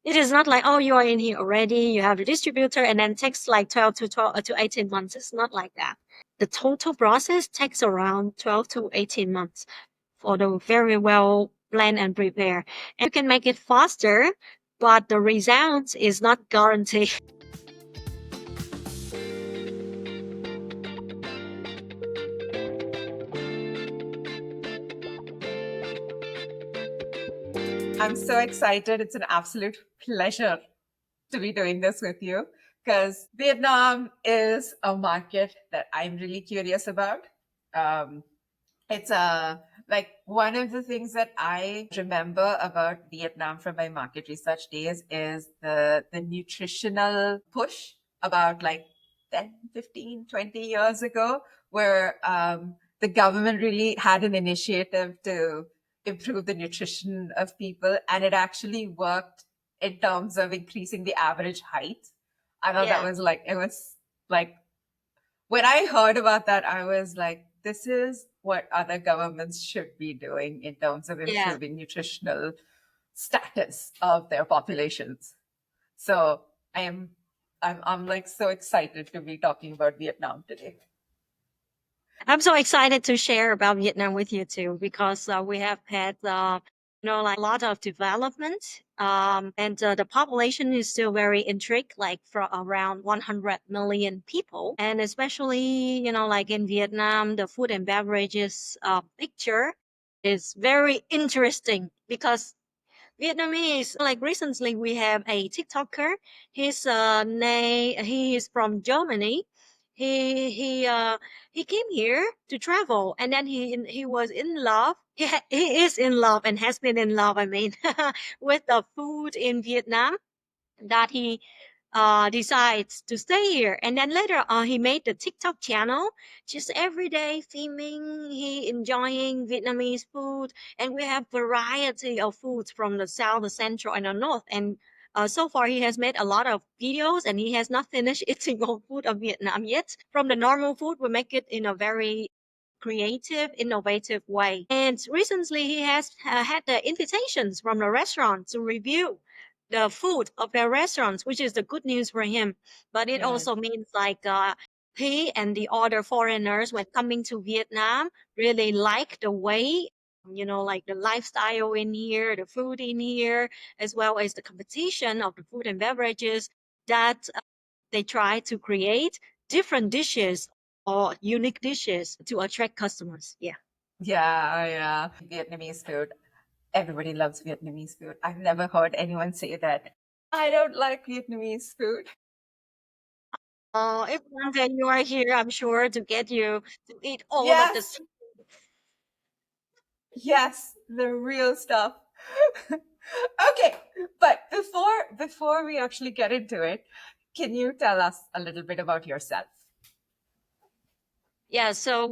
It is not like, oh, you are in here already, you have the distributor, and then takes like 12 to 18 months. It's not like that. The total process takes around 12 to 18 months for the very well planned and prepared. And you can make it faster, but the result is not guaranteed. I'm so excited. It's an absolute pleasure to be doing this with you because Vietnam is a market that I'm really curious about. Um, it's like one of the things that I remember about Vietnam from my market research days is the nutritional push about like 10, 15, 20 years ago, where the government really had an initiative to improve the nutrition of people, and it actually worked in terms of increasing the average height. I thought that Yeah. was like, it was like, when I heard about that, I was like, this is what other governments should be doing in terms of Yeah. improving nutritional status of their populations. So I am, I'm like so excited to be talking about Vietnam today. I'm so excited to share about Vietnam with you too, because we have had, like a lot of development, and the population is still very intrigued, like for around 100 million people, and especially, like in Vietnam, the food and beverages picture is very interesting because Vietnamese, like recently we have a TikToker. His name, he is from Germany. He came here to travel, and then he was in love. He is in love and has been in love. I mean, with the food in Vietnam, that he decides to stay here. And then later he made the TikTok channel, just every day filming, he enjoying Vietnamese food. And we have variety of foods from the south, the central, and the north. And so far, he has made a lot of videos, and he has not finished eating all food of Vietnam yet. From the normal food, we make it in a very creative, innovative way. And recently, he has had the invitations from the restaurant to review the food of their restaurants, which is the good news for him. But it Yes. also means like he and the other foreigners when coming to Vietnam really like the way, like the lifestyle in here, the food in here, as well as the competition of the food and beverages that they try to create different dishes or unique dishes to attract customers. Yeah. Yeah, yeah. Vietnamese food. Everybody loves Vietnamese food. I've never heard anyone say that. I don't like Vietnamese food. If one day you are here, I'm sure to get you to eat all of the. Yes, yes, the real stuff. Okay, but before we actually get into it, can you tell us a little bit about yourself? Yeah, so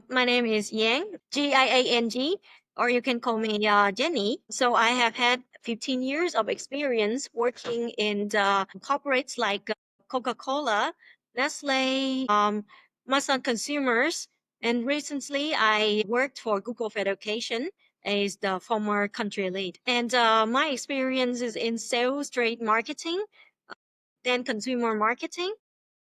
my name is Yang, Giang, or you can call me Jenny. So I have had 15 years of experience working in the corporates like Coca-Cola, Nestle, Masan Consumers, and recently I worked for Google for Education as the former country lead. And my experience is in sales, trade marketing, then consumer marketing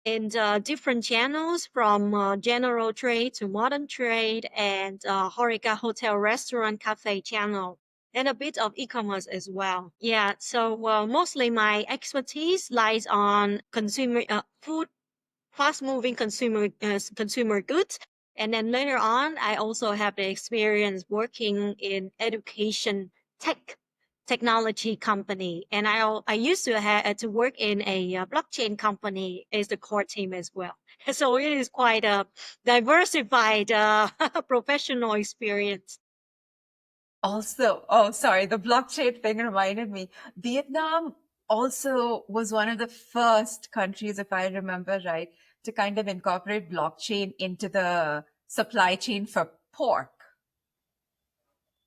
in different channels from general trade to modern trade and Horeca hotel, restaurant, cafe channel, and a bit of e-commerce as well. Yeah, so mostly my expertise lies on consumer food, fast-moving consumer goods. And then later on, I also have the experience working in education technology company, and I used to have to work in a blockchain company as the core team as well. So it is quite a diversified professional experience. Also, oh, sorry, the blockchain thing reminded me. Vietnam also was one of the first countries, if I remember right, to kind of incorporate blockchain into the supply chain for pork.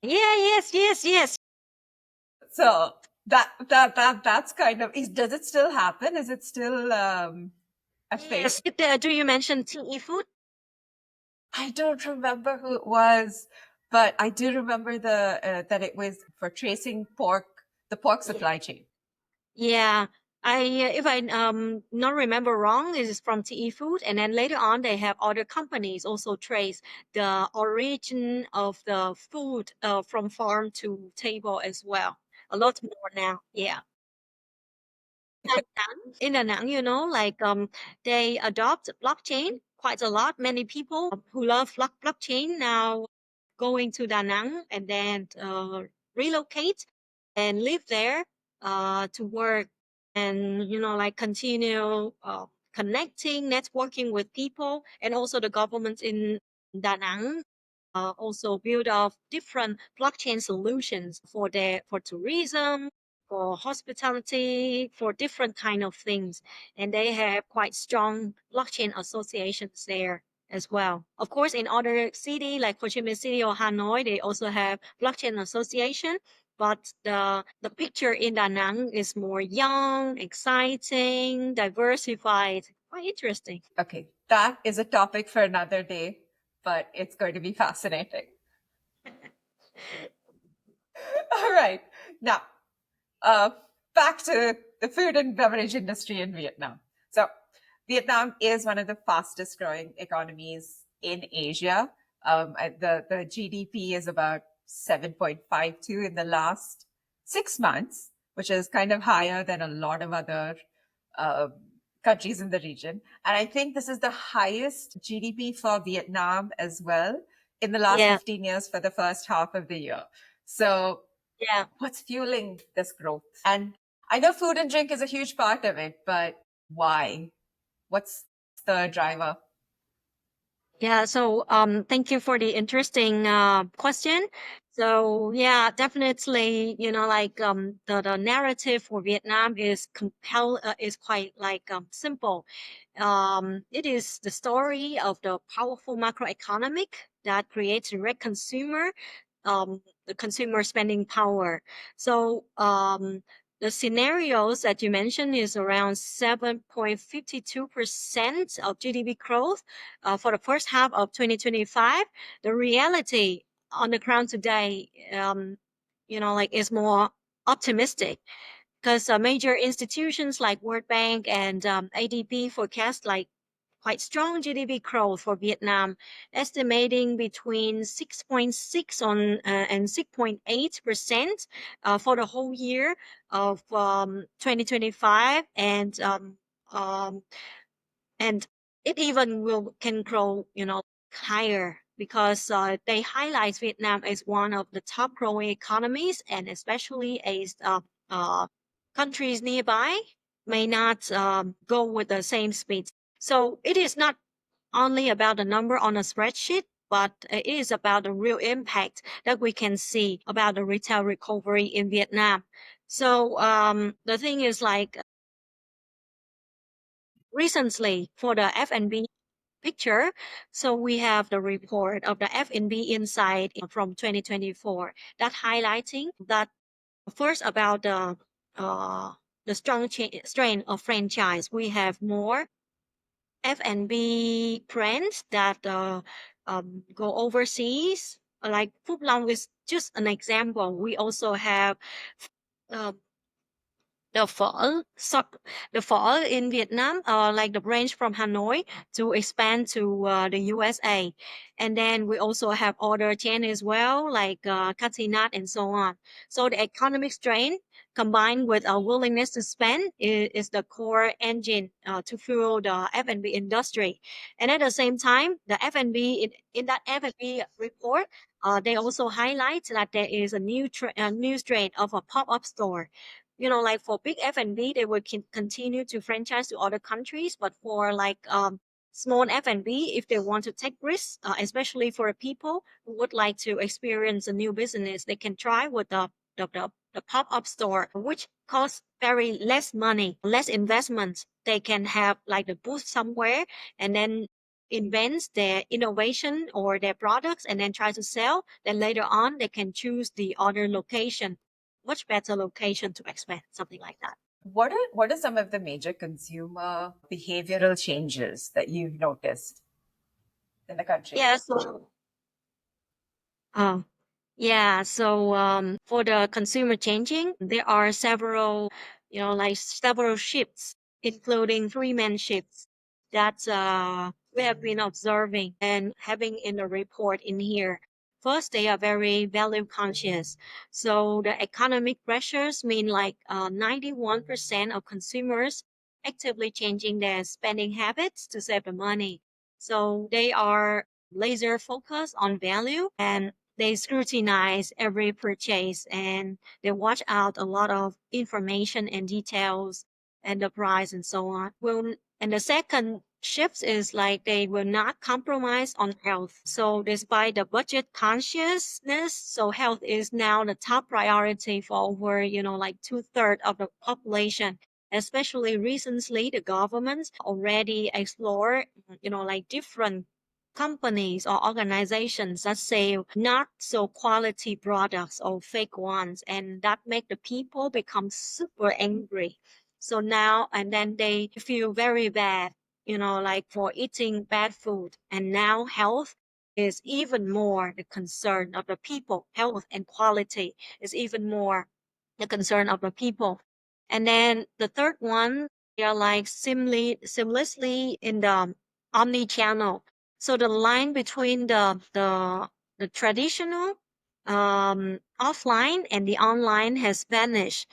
Yeah, yes, yes, yes. So that's kind of, does it still happen? Is it still a thing? Yes. Do you mention TE food? I don't remember who it was, but I do remember the that it was for tracing pork, the pork Yeah. supply chain. Yeah, if I not remember wrong, it is from TE Food, and then later on they have other companies also trace the origin of the food from farm to table as well. A lot more now. Yeah. In Da Nang, like they adopt blockchain quite a lot. Many people who love blockchain now going to Da Nang and then relocate and live there to work and like continue connecting, networking with people, and also the government in Da Nang also build up different blockchain solutions for tourism, for hospitality, for different kind of things, and they have quite strong blockchain associations there as well. Of course, in other city like Ho Chi Minh City or Hanoi, they also have blockchain association. But the picture in Da Nang is more young, exciting, diversified, quite interesting. Okay, that is a topic for another day, but it's going to be fascinating. All right. Now, uh, back to the food and beverage industry in Vietnam. So, Vietnam is one of the fastest growing economies in Asia. The GDP is about 7.52 in the last 6 months, which is kind of higher than a lot of other uh, countries in the region. And I think this is the highest GDP for Vietnam as well in the last Yeah, 15 years for the first half of the year. So, yeah. what's fueling this growth? And I know food and drink is a huge part of it, but why? What's the driver? Yeah, so thank you for the interesting question. So yeah, definitely, like the narrative for Vietnam is quite like simple. It is the story of the powerful macroeconomic that creates direct the consumer spending power. So the scenarios that you mentioned is around 7.52% of GDP growth for the first half of 2025. The reality on the ground today, like is more optimistic because major institutions like World Bank and ADB forecast like quite strong GDP growth for Vietnam, estimating between 6.6 and 6.8% for the whole year of 2025, um, and it even will can grow, higher because they highlight Vietnam as one of the top growing economies, and especially as countries nearby may not go with the same speed. So it is not only about the number on a spreadsheet, but it is about the real impact that we can see about the retail recovery in Vietnam. So the thing is like recently for the F&B picture. So we have the report of the F&B Insight from 2024 that highlighting that first about the strong strain of franchise. We have more F&B brands that go overseas. Like Phúc Long is just an example. We also have uh, the fall the fall in Vietnam, like the branch from Hanoi to expand to the USA, and then we also have other chain as well, like Katinat and so on. So the economic strain combined with our willingness to spend is the core engine to fuel the F&B industry, and at the same time, the F&B in that F&B report. They also highlight that there is a new strain of a pop-up store, like for big F&B, they will continue to franchise to other countries. But for like small F&B, if they want to take risks, especially for people who would like to experience a new business, they can try with the pop-up store, which costs very less money, less investment. They can have like the booth somewhere and then invent their innovation or their products and then try to sell. Then later on, they can choose the other location, much better location to expand, something like that. What are some of the major consumer behavioral changes that you've noticed in the country? Yeah, so uh, yeah, so for the consumer changing, there are several. like several shifts, including three-man shifts that we have been observing and having in the report in here. First, they are very value conscious. So the economic pressures mean like 91% of consumers actively changing their spending habits to save the money. So they are laser focused on value, and they scrutinize every purchase, and they watch out a lot of information and details and the price and so on. And the second shift is like they will not compromise on health. So despite the budget consciousness, so health is now the top priority for over, like two-thirds of the population. Especially recently, the government already explore, like different companies or organizations that sell not so quality products or fake ones, and that make the people become super angry. So now and then they feel very bad, like for eating bad food. And now health is even more the concern of the people. Health and quality is even more the concern of the people. And then the third one, they are like seamlessly in the omni-channel. So the line between the traditional offline and the online has vanished.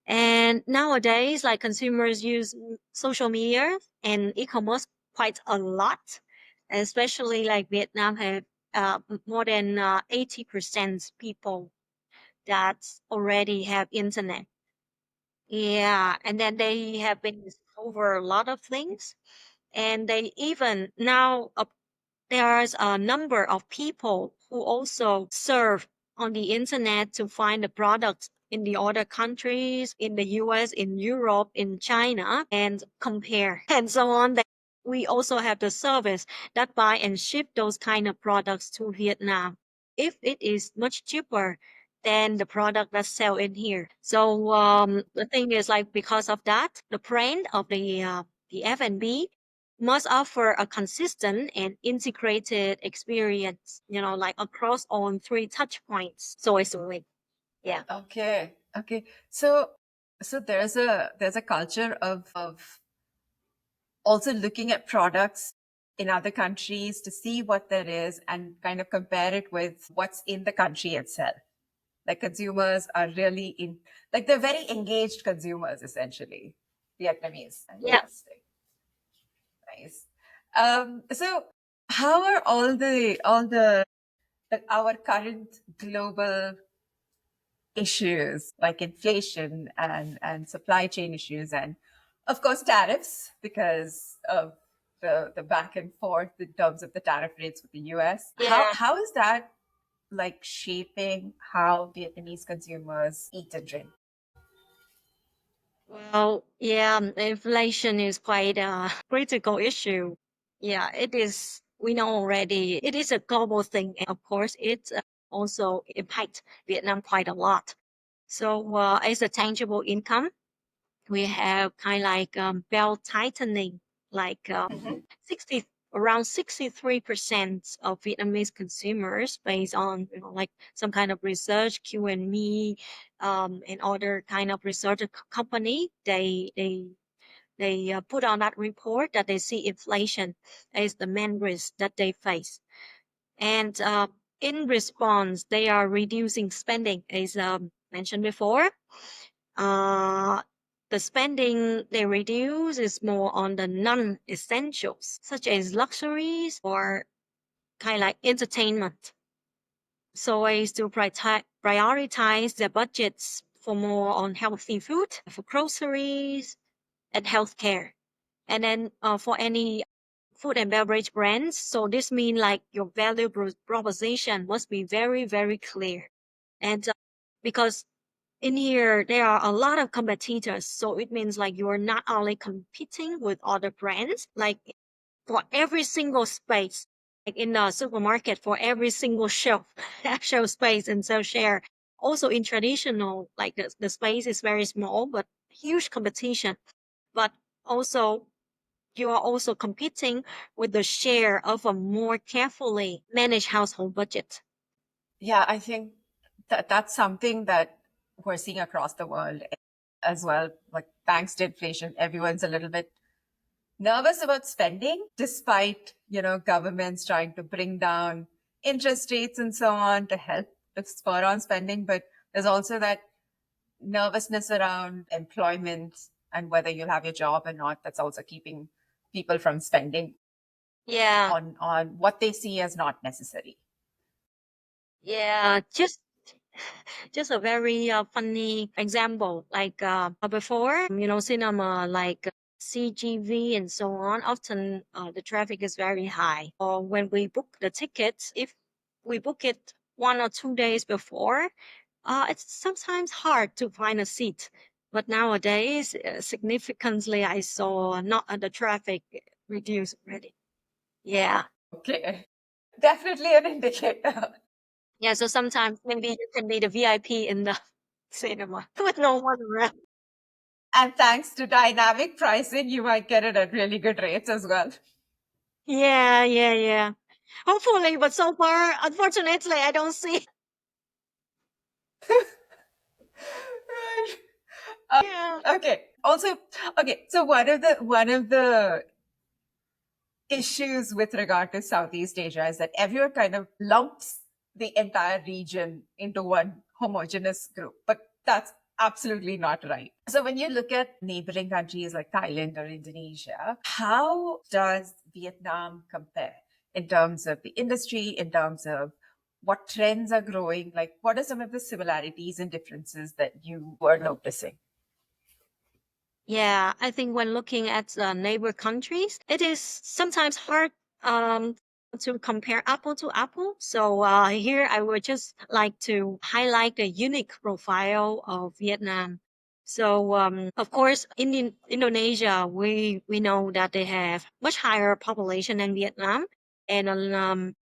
And nowadays, like consumers use social media and e-commerce quite a lot, especially like Vietnam have more than 80% people that already have internet. Yeah, and then they have been over a lot of things, and they even now there's a number of people who also serve on the internet to find the products in the other countries, in the US, in Europe, in China, and compare and so on. That we also have the service that buy and ship those kind of products to Vietnam. If it is much cheaper than the product that's sell in here. So the thing is like because of that, the brand of the F&B must offer a consistent and integrated experience, like across all three touch points. So it's a win. Yeah. Okay. Okay. So there's a culture of also looking at products in other countries to see what there is and kind of compare it with what's in the country itself. Like consumers are really like they're very engaged consumers essentially. Vietnamese. Yeah. Interesting. Nice. So how are all the like our current global issues like inflation and supply chain issues and of course tariffs because of the back and forth in terms of the tariff rates with the US. Yeah. How is that like shaping how Vietnamese consumers eat and drink? Well, yeah, inflation is quite a critical issue. Yeah, it is. We know already. It is a global thing. And of course, it also impacts Vietnam quite a lot. So, as a tangible income, we have kind of like belt tightening, like Mhm. 60 around 63% of Vietnamese consumers, based on like some kind of research, Q&Me, and other kind of research company, they put on that report that they see inflation as the main risk that they face. And in response, they are reducing spending, as mentioned before. uh, the spending they reduce is more on the non-essentials, such as luxuries or kind of like entertainment. So as to prioritize their budgets for more on healthy food, for groceries, and healthcare. And then for any food and beverage brands, so this means like your value proposition must be very, very clear. And because in here there are a lot of competitors, so it means like you're not only competing with other brands, like for every single space, like in the supermarket, for every single shelf shelf space and sell share. Also in traditional, like the space is very small but huge competition. But also you are also competing with the share of a more carefully managed household budget. Yeah, I think that that's something that we're seeing across the world. as well. Like thanks to inflation, everyone's a little bit nervous about spending, despite, governments trying to bring down interest rates and so on to help to spur on spending. But there's also that nervousness around employment and whether you'll have your job or not. That's also keeping people from spending Yeah. on what they see as not necessary. Yeah, just a very funny example. Like before, cinema like CGV and so on. Often the traffic is very high. Or when we book the tickets, if we book it 1 or 2 days before, it's sometimes hard to find a seat. But nowadays, significantly, I saw not the traffic reduced already. Yeah. Okay. Definitely an indicator. Yeah, so sometimes maybe you can be the VIP in the cinema with no one around. And thanks to dynamic pricing, you might get it at really good rates as well. Yeah, yeah, yeah. Hopefully, but so far, unfortunately, I don't see. Right. Yeah. Okay. Also, okay. So one of the issues with regard to Southeast Asia is that everyone kind of lumps the entire region into one homogenous group, but that's absolutely not right. So when you look at neighboring countries like Thailand or Indonesia, how does Vietnam compare in terms of the industry, in terms of what trends are growing? Like, what are some of the similarities and differences that you were noticing? Yeah, I think when looking at neighbor countries, it is sometimes hard um, to compare apple to apple. So here I would just like to highlight the unique profile of Vietnam. So of course, in Indonesia, we know that they have much higher population than Vietnam, and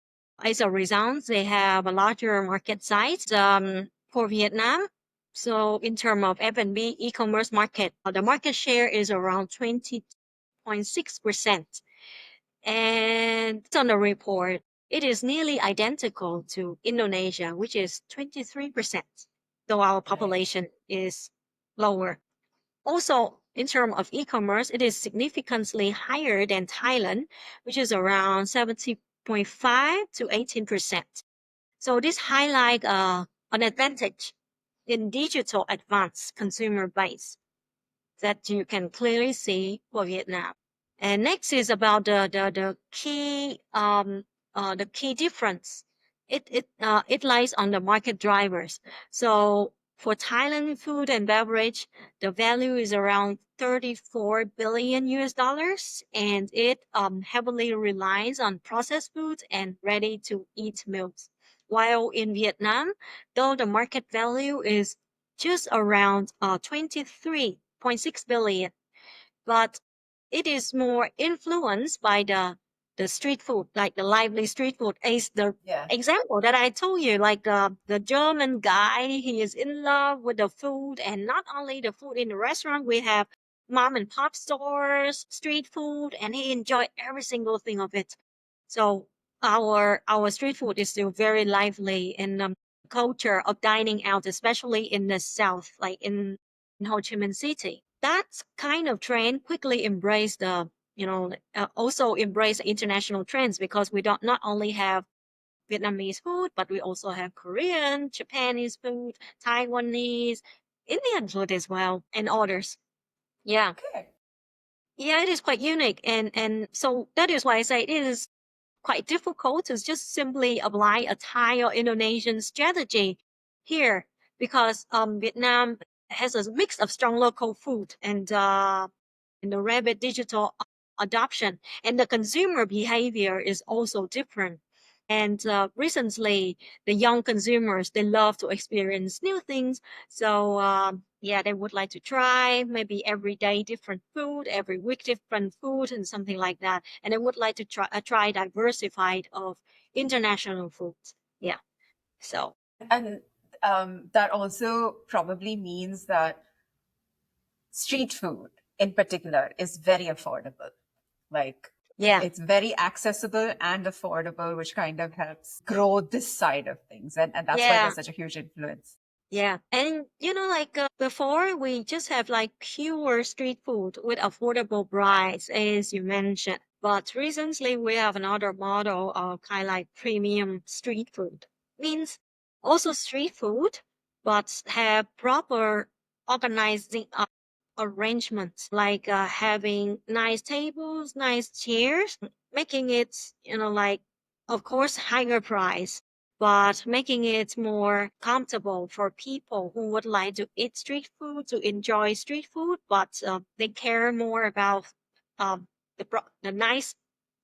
as a result, they have a larger market size for Vietnam. So in terms of F&B e-commerce market, the market share is around 20.6%. And on the report, it is nearly identical to Indonesia, which is 23%, though our Right. population is lower. Also, in terms of e-commerce, it is significantly higher than Thailand, which is around 70.5 to 18%. So this highlight an advantage in digital advanced consumer base that you can clearly see for Vietnam. And next is about the key difference. It lies on the market drivers. So for Thailand food and beverage, the value is around 34 billion US dollars, and it heavily relies on processed foods and ready to eat meals. While in Vietnam, though the market value is just around 23.6 billion, but it is more influenced by the street food, like the lively street food. As the Yeah. example that I told you, like the German guy, he is in love with the food, and not only the food in the restaurant, we have mom and pop stores, street food, and he enjoyed every single thing of it. So our street food is still very lively in culture of dining out, especially in the south, like in Ho Chi Minh City. That kind of trend quickly embraced also embrace international trends, because we don't not only have Vietnamese food, but we also have Korean, Japanese food, Taiwanese, Indian food as well, and others. Yeah. Okay. Yeah, it is quite unique. And so that is why I say it is quite difficult to just simply apply a Thai or Indonesian strategy here, because Vietnam has a mix of strong local food and the rapid digital adoption, and the consumer behavior is also different. And recently, the young consumers, they love to experience new things. So yeah, they would like to try maybe every day different food, every week different food, and something like that. And they would like to try diversified of international foods. Yeah. So And that also probably means that street food in particular is very affordable. Like yeah, it's very accessible and affordable, which kind of helps grow this side of things. And that's why yeah. there's such a huge influence. Yeah. And before we just have like pure street food with affordable price, as you mentioned. But recently we have another model of kind of like premium street food. Means also street food, but have proper organizing arrangements, like having nice tables, nice chairs, making it, like, of course, higher price, but making it more comfortable for people who would like to eat street food, to enjoy street food, but they care more about um, the nice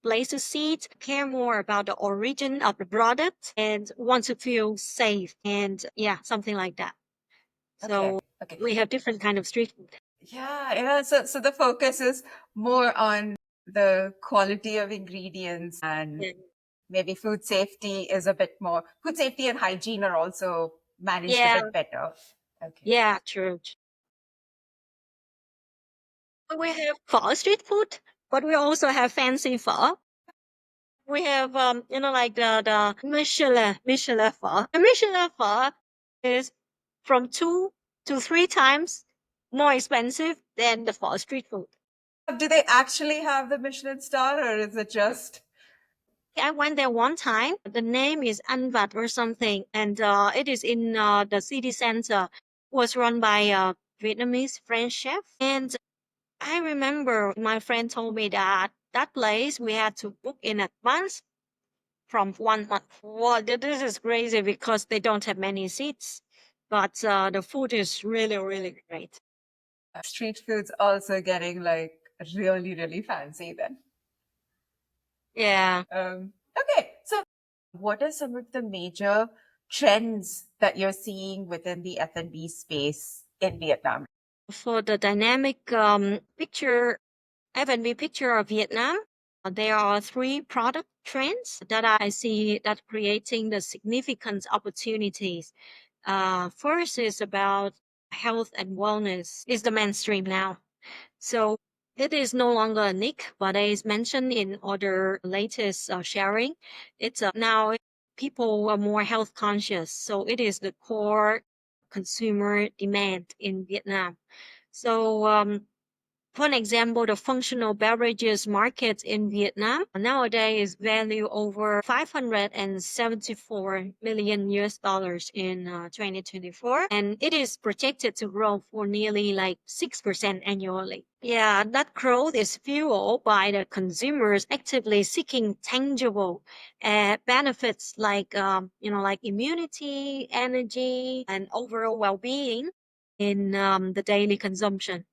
place to sit, care more about the origin of the product, and want to feel safe, and yeah, something like that. Okay. So Okay. we have different kind of street food. Yeah, yeah. So the focus is more on the quality of ingredients, and Yeah, maybe food safety and hygiene are also managed a yeah, bit better. Okay. yeah, true. We have pho street food, but we also have fancy pho. We have like the Michelin pho. The Michelin pho is from 2 to 3 times more expensive than the pho street food. Do they actually have the Michelin star, or is it just I went there one time. The name is Anvat or something, and it is in the city center. Was run by a Vietnamese French chef, and I remember my friend told me that that place we had to book in advance from 1 month. Well, this is crazy because they don't have many seats, but the food is really, really great. street foods also getting like really, really fancy then? Yeah. Okay, so what are some of the major trends that you're seeing within the F&B space in Vietnam? For the dynamic picture, F&B picture of Vietnam, there are three product trends that I see that creating the significant opportunities. First is about health and wellness is the mainstream now. So it is no longer a niche, but as mentioned in other latest sharing, it's now people are more health conscious. So it is the core consumer demand in Vietnam. So for an example, the functional beverages market in Vietnam nowadays value over 574 million US dollars in 2024, and it is projected to grow for nearly like 6% annually. Yeah, that growth is fueled by the consumers actively seeking tangible benefits like like immunity, energy, and overall well-being in the daily consumption.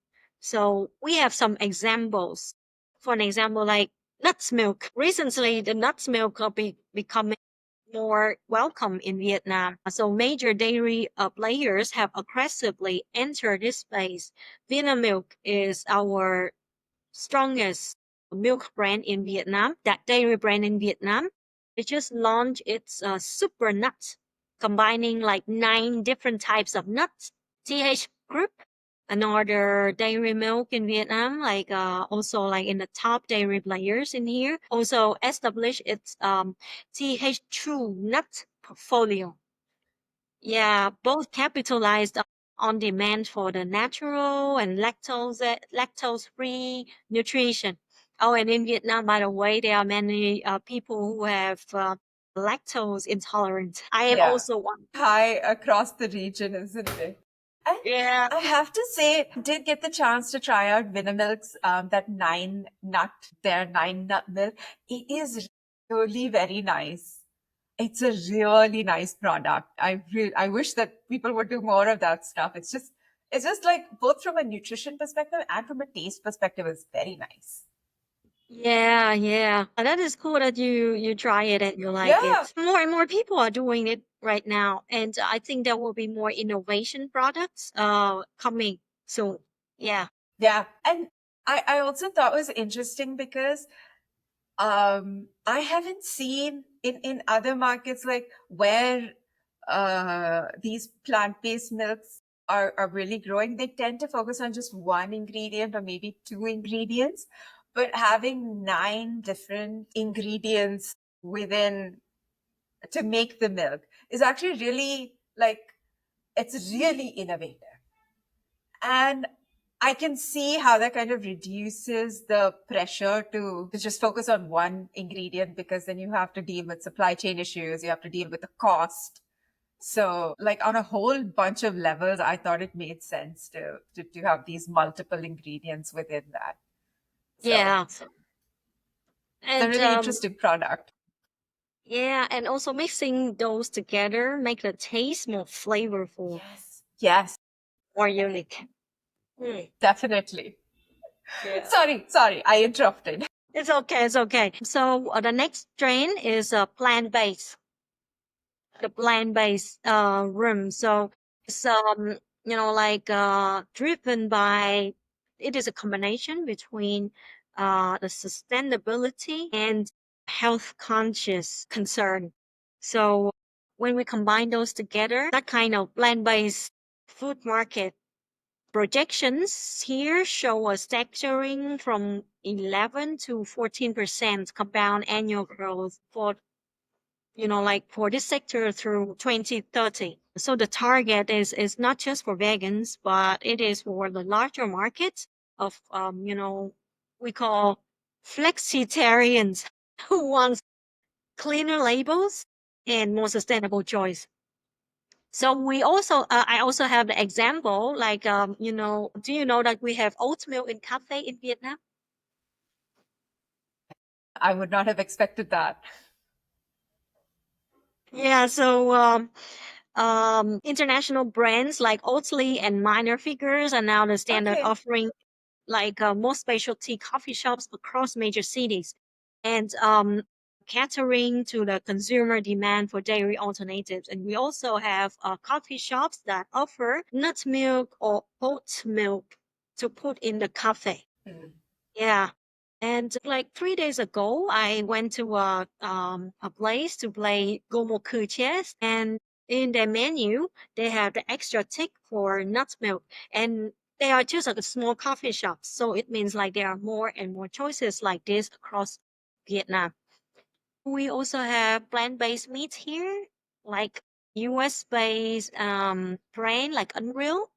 So we have some examples. For an example, like nuts milk. Recently, the nuts milk are becoming more welcome in Vietnam. So major dairy players have aggressively entered this space. Vietnam Milk is our strongest milk brand in Vietnam, that dairy brand in Vietnam. It just launched its super nuts, combining like 9 different types of nuts. TH Group, another dairy milk in Vietnam, like also like in the top dairy players in here, also established its TH True Nut portfolio. Yeah, both capitalized on demand for the natural and lactose-free nutrition. Oh, and in Vietnam, by the way, there are many people who have lactose intolerant. I am Yeah, also one. high across the region, isn't it? And Yeah. I have to say, did get the chance to try out Vinamilk's their 9 nut milk. It is really very nice. It's a really nice product. I wish that people would do more of that stuff. It's just like both from a nutrition perspective and from a taste perspective, it's very nice. Yeah, yeah. That is cool that you try it and you like Yeah, it. More and more people are doing it right now, and I think there will be more innovation products coming soon. Yeah. yeah. And I also thought it was interesting because I haven't seen in other markets like where these plant-based milks are really growing. They tend to focus on just one ingredient or maybe two ingredients, but having 9 different ingredients within to make the milk is actually really like It's really innovative. And I can see how that kind of reduces the pressure to just focus on one ingredient, because then you have to deal with supply chain issues, you have to deal with the cost. So, like on a whole bunch of levels, I thought it made sense to have these multiple ingredients within that. So Yeah. it's a And really interesting product. yeah, and also mixing those together make the taste more flavorful, Yes. Yes, more unique. Mm, definitely. yeah. Sorry, I interrupted. It's okay, it's okay. So the next trend is plant-based, the plant-based room. So it's like driven by, it is a combination between the sustainability and health conscious concern. So when we combine those together, that kind of plant-based food market projections here show a staggering from 11 to 14% compound annual growth for for this sector through 2030. So the target is not just for vegans, but it is for the larger market of we call flexitarians who wants cleaner labels and more sustainable choice. So I also have the example, like, do you know that we have oat milk in cafe in Vietnam? I would not have expected that. Yeah, so international brands like Oatly and Minor Figures are now the standard Okay. offering, like most specialty coffee shops across major cities, and catering to the consumer demand for dairy alternatives. And we also have coffee shops that offer nut milk or oat milk to put in the cafe. Mm. Yeah. And like 3 days ago, I went to a place to play GourmetPro chess, and in their menu, they have the extra tick for nut milk, and they are just like a small coffee shop. So it means like there are more and more choices like this across Vietnam. We also have plant-based meat here, like US-based brand like Unreal.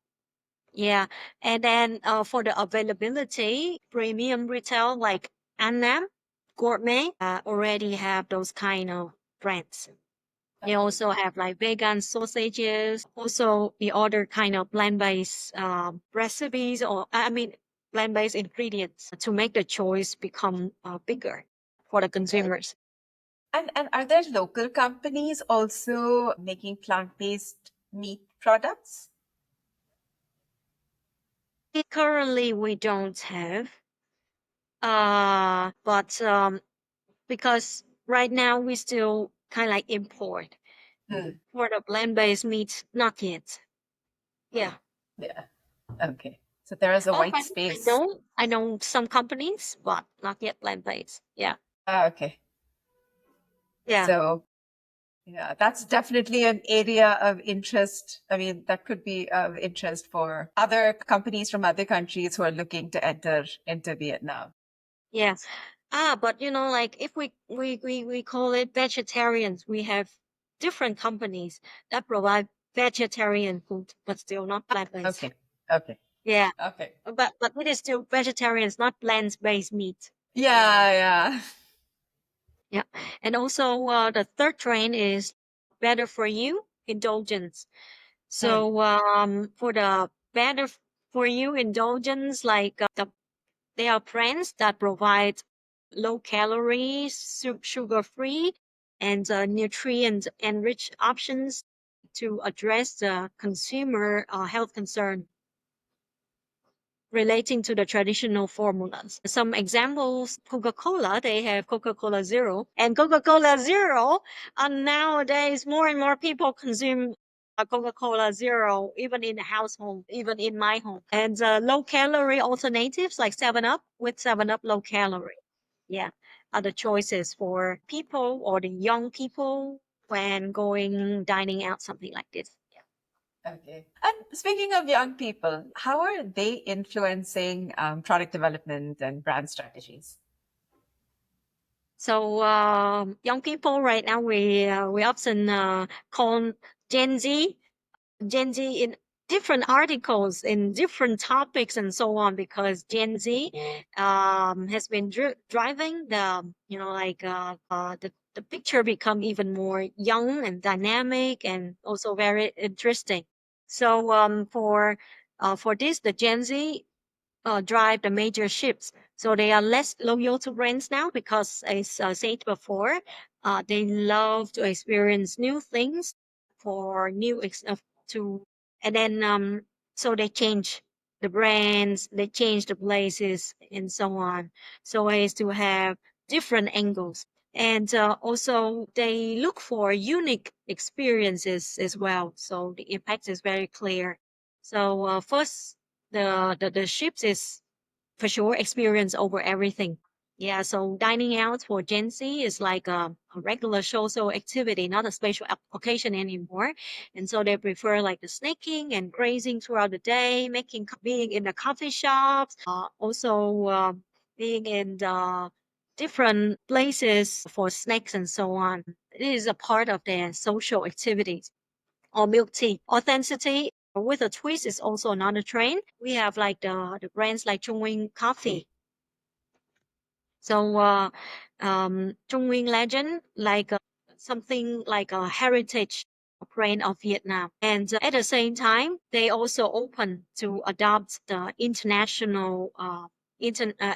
Yeah. And then for the availability, premium retail like Annam, Gourmet already have those kind of brands. They Okay. also have like vegan sausages, also the other kind of plant-based recipes, or I mean plant-based ingredients to make the choice become bigger for the Right. consumers. And are there local companies also making plant-based meat products? Currently, we don't have, but because right now we still kind of like import Hmm. for the plant-based meat, not yet. Yeah. Yeah. Okay. So there is a Oh, white I space. know, I know some companies, but not yet plant-based. Yeah. Ah, okay. Yeah. So yeah, that's definitely an area of interest. I mean, that could be of interest for other companies from other countries who are looking to enter into Vietnam. Yeah. But like if we call it vegetarians, we have different companies that provide vegetarian food, but still not plant-based. Okay. Okay. Yeah. Okay. But it is still vegetarians, not plant-based meat. Yeah, yeah. Yeah. And also the third trend is better for you indulgence. Hmm. So for the better for you indulgence, like they are brands that provide low calorie, sugar free, and nutrient enriched options to address the consumer health concern relating to the traditional formulas. Some examples, Coca-Cola, they have Coca-Cola Zero. And Coca-Cola Zero, nowadays more and more people consume Coca-Cola Zero, even in the household, even in my home. And low calorie alternatives like 7-Up with 7-Up low calorie. Yeah, are the choices for people or the young people when going dining out, something like this. Okay. And speaking of young people, how are they influencing product development and brand strategies? So young people right now we often call Gen Z. Gen Z in different articles in different topics and so on, because Gen Z has been driving the, the picture become even more young and dynamic and also very interesting. So for this, the Gen Z drive the major ships. So they are less loyal to brands now because, as I said before, they love to experience new things for to, and then so they change the brands, they change the places, and so on. So as to have different angles, and also they look for unique experiences as well. So the impact is very clear. So first the ships is for sure experience over everything. Yeah, so dining out for Gen Z is like a regular social activity, not a special occasion anymore. And so they prefer like the snacking and grazing throughout the day, being in the coffee shops, also being in the different places for snacks and so on. It is a part of their social activities. Or milk tea. Authenticity with a twist is also another trend. We have like the brands like Trung Nguyen Coffee. So Trung Nguyen Legend, like something like a heritage brand of Vietnam. And at the same time, they also open to adopt the international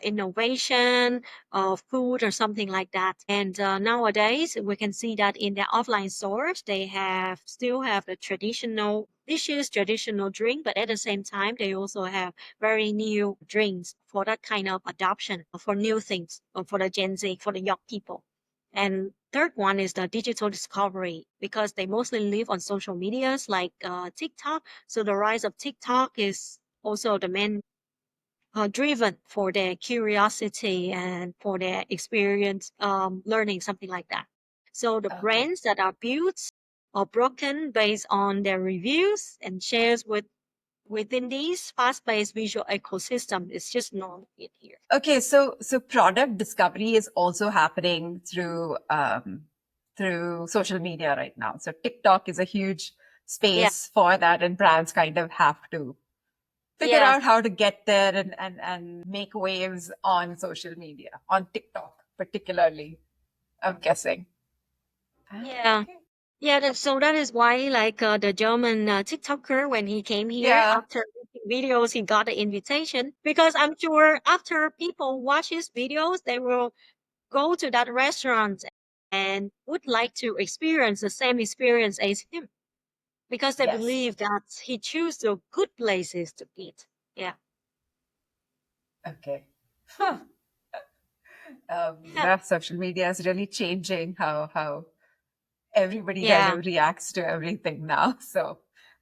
innovation of food or something like that. And nowadays, we can see that in their offline stores, they have still have the traditional dishes, traditional drink, but at the same time, they also have very new drinks for that kind of adoption for new things for the Gen Z, for the young people. And third one is the digital discovery, because they mostly live on social medias like TikTok. So the rise of TikTok is also the main driven for their curiosity and for their experience learning, something like that. So the Okay. brands that are built or broken based on their reviews and shares within these fast-paced visual ecosystem is just normal in here. Okay, so product discovery is also happening through social media right now. So TikTok is a huge Yeah. space for that, and brands kind of have to figure Yes. out how to get there and make waves on social media, on TikTok particularly, I'm guessing. Yeah. Okay. Yeah, so that is why, like the German TikToker, when he came here Yeah. after making videos, he got the invitation, because I'm sure after people watch his videos, they will go to that restaurant and would like to experience the same experience as him, because they Yes. believe that he choose the good places to eat. Yeah. Okay. Huh. Yeah. Social media is really changing how everybody kind Yeah. of reacts to everything now. So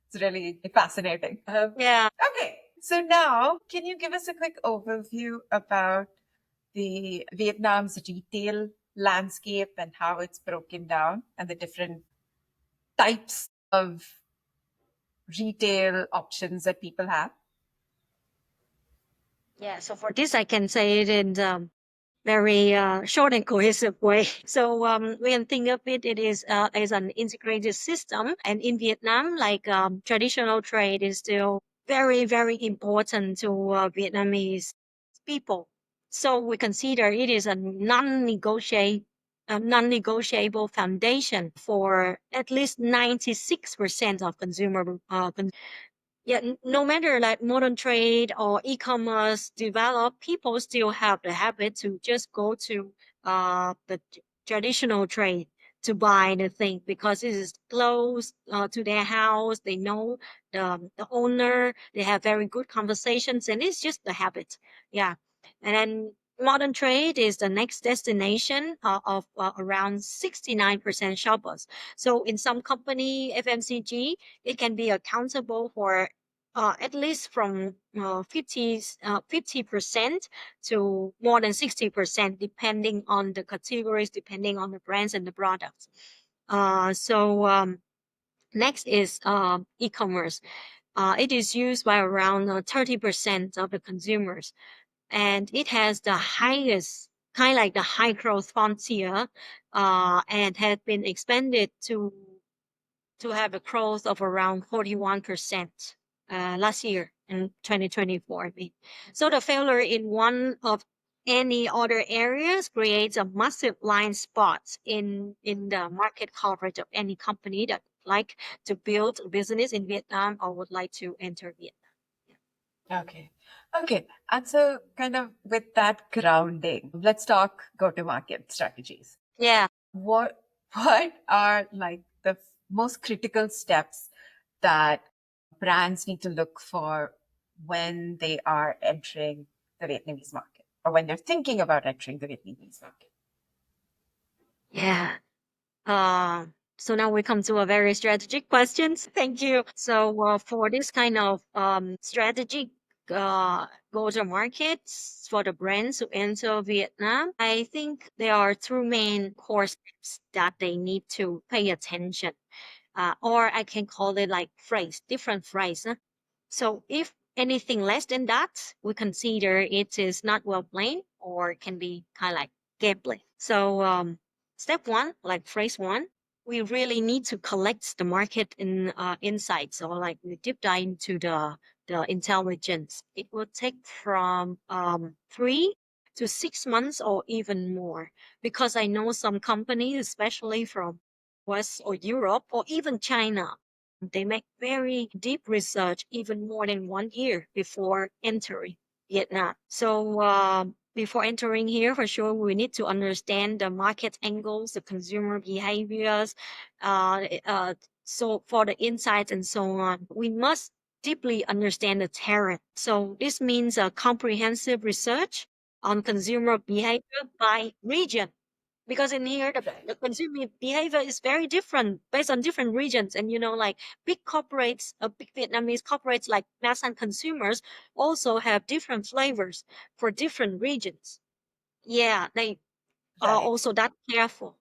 it's really fascinating. Yeah. Okay, so now can you give us a quick overview about the Vietnam's retail landscape and how it's broken down and the different types of retail options that people have? Yeah. So for this, I can say it in very short and cohesive way. So we can think of it is as an integrated system. And in Vietnam, like traditional trade is still very, very important to Vietnamese people. So we consider it is a non-negotiable foundation for at least 96% of consumer yeah, no matter like modern trade or e-commerce develop, people still have the habit to just go to the traditional trade to buy the thing, because it is close to their house. They know the owner. They have very good conversations, and it's just the habit. Yeah, and then modern trade is the next destination of around 69% shoppers. So in some company, FMCG, it can be accountable for at least from 50% to more than 60%, depending on the categories, depending on the brands and the products. So next is e-commerce. It is used by around 30% of the consumers, and it has the highest kind of like the high growth frontier, and has been expanded to to have a growth of around 41% last year in 2024. I mean. So the failure in one of any other areas creates a massive blind spot in the market coverage of any company that would like to build a business in Vietnam or would like to enter Vietnam. Okay. Okay. And so, kind of with that grounding, let's talk go to market strategies. Yeah. What are like the most critical steps that brands need to look for when they are entering the Vietnamese market or when they're thinking about entering the Vietnamese market? Yeah. Uh, so now we come to a very strategic questions. Thank you. So for this kind of strategic go-to markets for the brands who enter Vietnam, I think there are two main core steps that they need to pay attention. Or I can call it like different phrase. Huh? So if anything less than that, we consider it is not well planned or can be kind of like gambling. So step one, like phrase one, we really need to collect the market insights or like we deep dive into the intelligence. It will take from 3 to 6 months or even more because I know some companies, especially from West or Europe or even China, they make very deep research, even more than 1 year before entering Vietnam. So before entering here, for sure, we need to understand the market angles, the consumer behaviors. So for the insights and so on, we must deeply understand the terrain. So this means a comprehensive research on consumer behavior by region because in here the consumer behavior is very different based on different regions and like big corporates big Vietnamese corporates like mass and consumers also have different flavors for different regions. Yeah, they are Right. also that careful.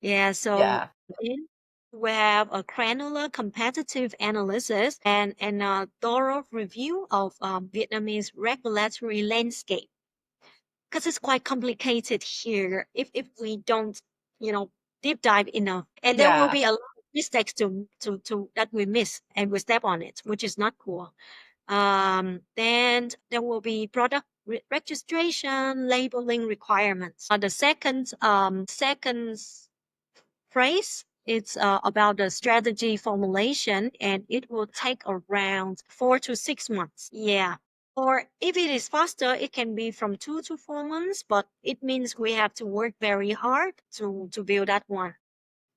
Yeah, so Yeah. then we have a granular competitive analysis and a thorough review of Vietnamese regulatory landscape because it's quite complicated here if we don't you know deep dive enough, and there will Yeah. be a lot of mistakes to that we miss and we step on it, which is not cool. Then there will be product registration labeling requirements. The second phrase. It's about the strategy formulation, and it will take around 4 to 6 months. Yeah. Or if it is faster, it can be from 2 to 4 months, but it means we have to work very hard to build that one.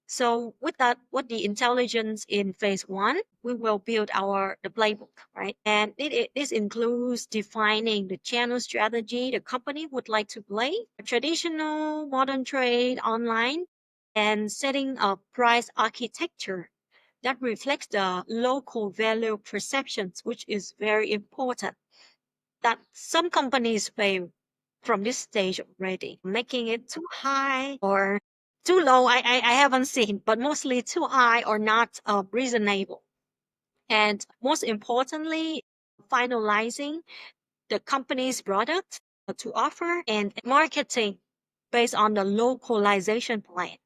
So with that, with the intelligence in phase one, we will build the playbook, right? And this includes defining the channel strategy the company would like to play, traditional, modern trade, online, and setting a price architecture that reflects the local value perceptions, which is very important. That some companies fail from this stage already, making it too high or too low. I haven't seen, but mostly too high or not reasonable. And most importantly, finalizing the company's product to offer and marketing based on the localization plan.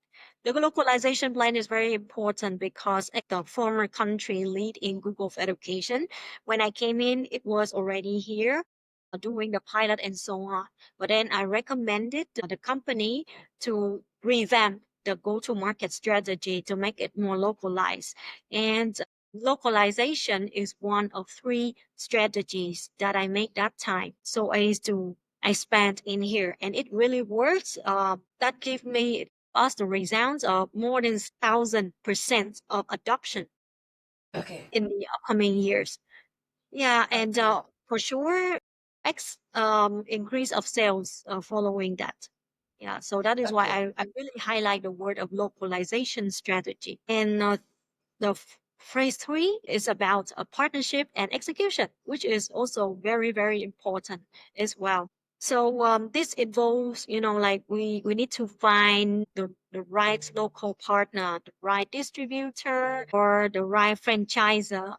The localization plan is very important because at the former country lead in Google for Education, when I came in, it was already here doing the pilot and so on. But then I recommended the company to revamp the go-to-market strategy to make it more localized. And localization is one of three strategies that I made that time. So I spent in here and it really works. That gave me us the results of more than 1,000% of adoption Okay. in the upcoming years. Yeah, and Okay. for sure, X increase of sales following that. Yeah, so that is why Okay. I really highlight the word of localization strategy. And phrase three is about a partnership and execution, which is also very, very important as well. So this involves, like we need to find the right local partner, the right distributor, or the right franchisee.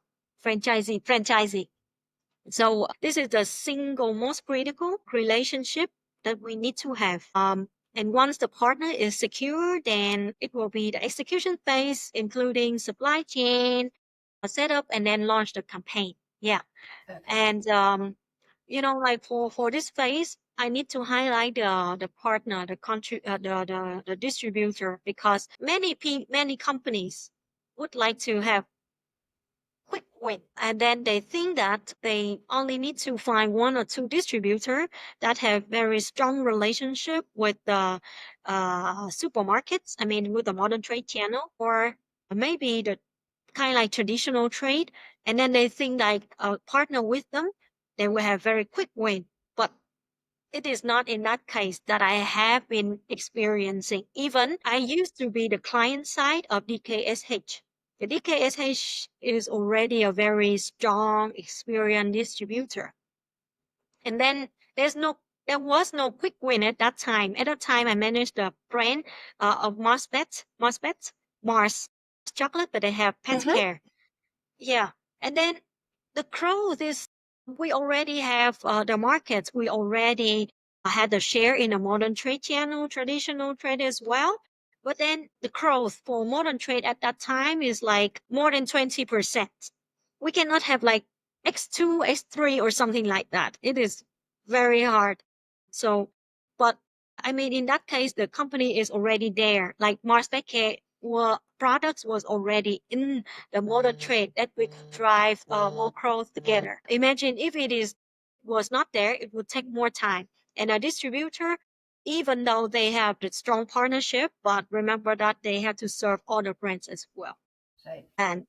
So this is the single most critical relationship that we need to have. And once the partner is secure, then it will be the execution phase, including supply chain, setup, and then launch the campaign. Yeah. Okay. And like for this phase, I need to highlight the partner, the distributor, because many companies would like to have quick win, and then they think that they only need to find one or two distributor that have very strong relationship with the supermarkets. I mean, with the modern trade channel, or maybe the kind of like traditional trade, and then they think like partner with them, they will have very quick win. But it is not in that case that I have been experiencing. Even I used to be the client side of DKSH. The DKSH is already a very strong, experienced distributor. And then there was no quick win at that time. At that time, I managed the brand of Mars chocolate, but they have pet Mhm. care. Yeah. And then the growth is we already have the markets. We already had the share in the modern trade channel, traditional trade as well. But then the growth for modern trade at that time is like more than 20%. We cannot have like X2, X3 or something like that. It is very hard. So, but I mean, in that case, the company is already there. Like Mars Pet Care products was already in the modern trade that we could drive more growth together. Imagine if it is was not there, it would take more time. And a distributor, even though they have the strong partnership, but remember that they have to serve other brands as well. Right. And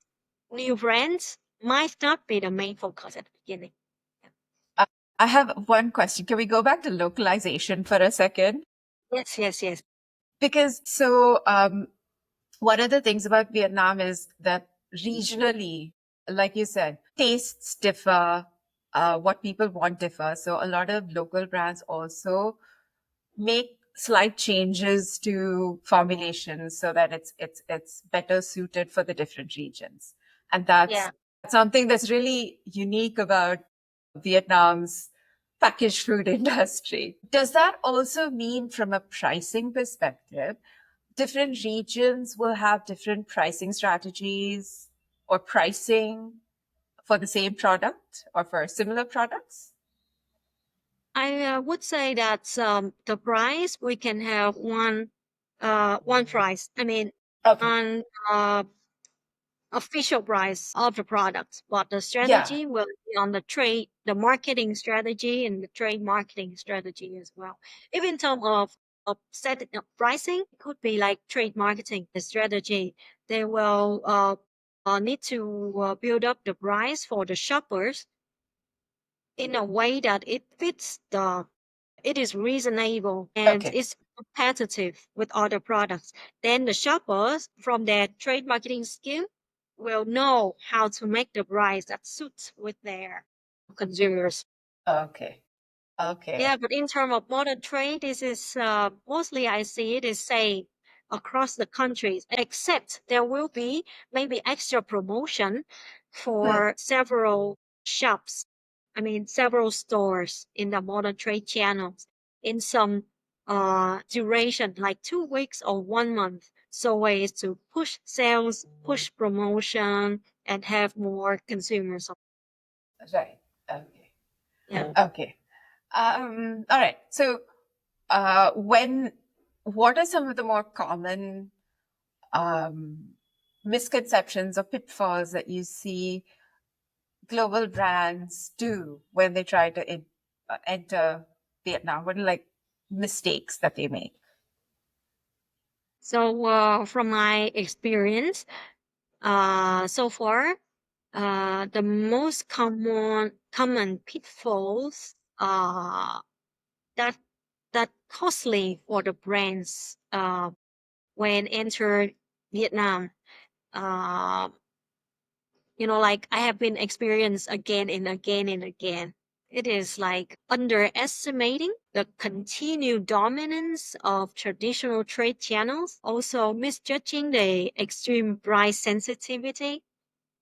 new brands might not be the main focus at the beginning. Uh, I have one question. Can we go back to localization for a second? Yes, yes, yes. Because one of the things about Vietnam is that regionally, like you said, tastes differ, what people want differ. So a lot of local brands also make slight changes to formulations so that it's better suited for the different regions. And that's Yeah. something that's really unique about Vietnam's packaged food industry. Does that also mean from a pricing perspective, different regions will have different pricing strategies or pricing for the same product or for similar products? I would say that the price we can have one price. I mean, Okay. on official price of the products, but the Yeah. strategy will be on the marketing strategy and the trade marketing strategy as well. If in terms of setting up pricing, it could be like trade marketing strategy. They will need to build up the price for the shoppers in a way that it is reasonable and Okay. it's competitive with other products. Then the shoppers from their trade marketing scheme will know how to make the price that suits with their consumers. Okay. Yeah, Okay. but in terms of modern trade, this is mostly I see it is same across the countries, except there will be maybe extra promotion Hmm. for several shops. I mean, several stores in the modern trade channels in some duration, like 2 weeks or 1 month. So ways to push sales, push promotion, and have more consumers. Right. Okay. Yeah. Okay. All right. So, when what are some of the more common um, misconceptions or pitfalls that you see global brands do when they try to enter Vietnam? What are like mistakes that they make? So, from my experience, so far, the most common pitfalls that that costly for the brands when enter Vietnam. Uh, like I have been experienced again and again and again. It is like underestimating the continued dominance of traditional trade channels, also misjudging the extreme price sensitivity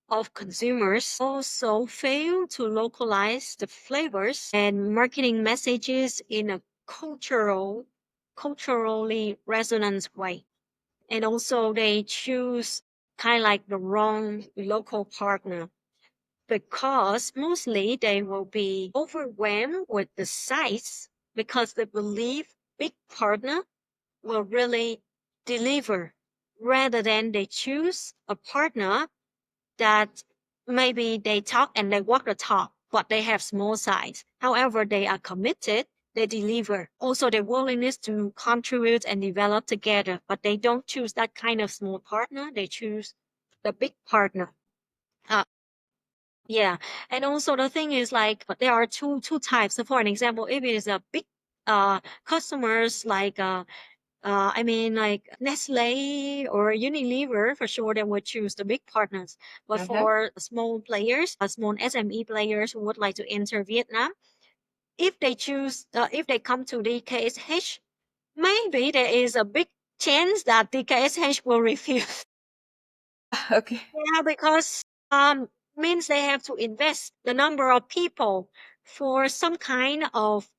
of consumers, also fail to localize the flavors and marketing messages in a cultural culturally resonant way. And also they choose kind of like the wrong local partner because mostly they will be overwhelmed with the size because they believe big partner will really deliver rather than they choose a partner that maybe they talk and they walk the talk, but they have small size. However, they are committed, they deliver. Also, their willingness to contribute and develop together, but they don't choose that kind of small partner. They choose the big partner. Uh, yeah, and also the thing is like there are two types. So for an example, if it is a big customers like I mean, like Nestle or Unilever, for sure, they would choose the big partners. But Mm-hmm. for small players, small SME players who would like to enter Vietnam, if they come to DKSH, maybe there is a big chance that DKSH will refuse. Okay. Yeah, because means they have to invest the number of people for some kind of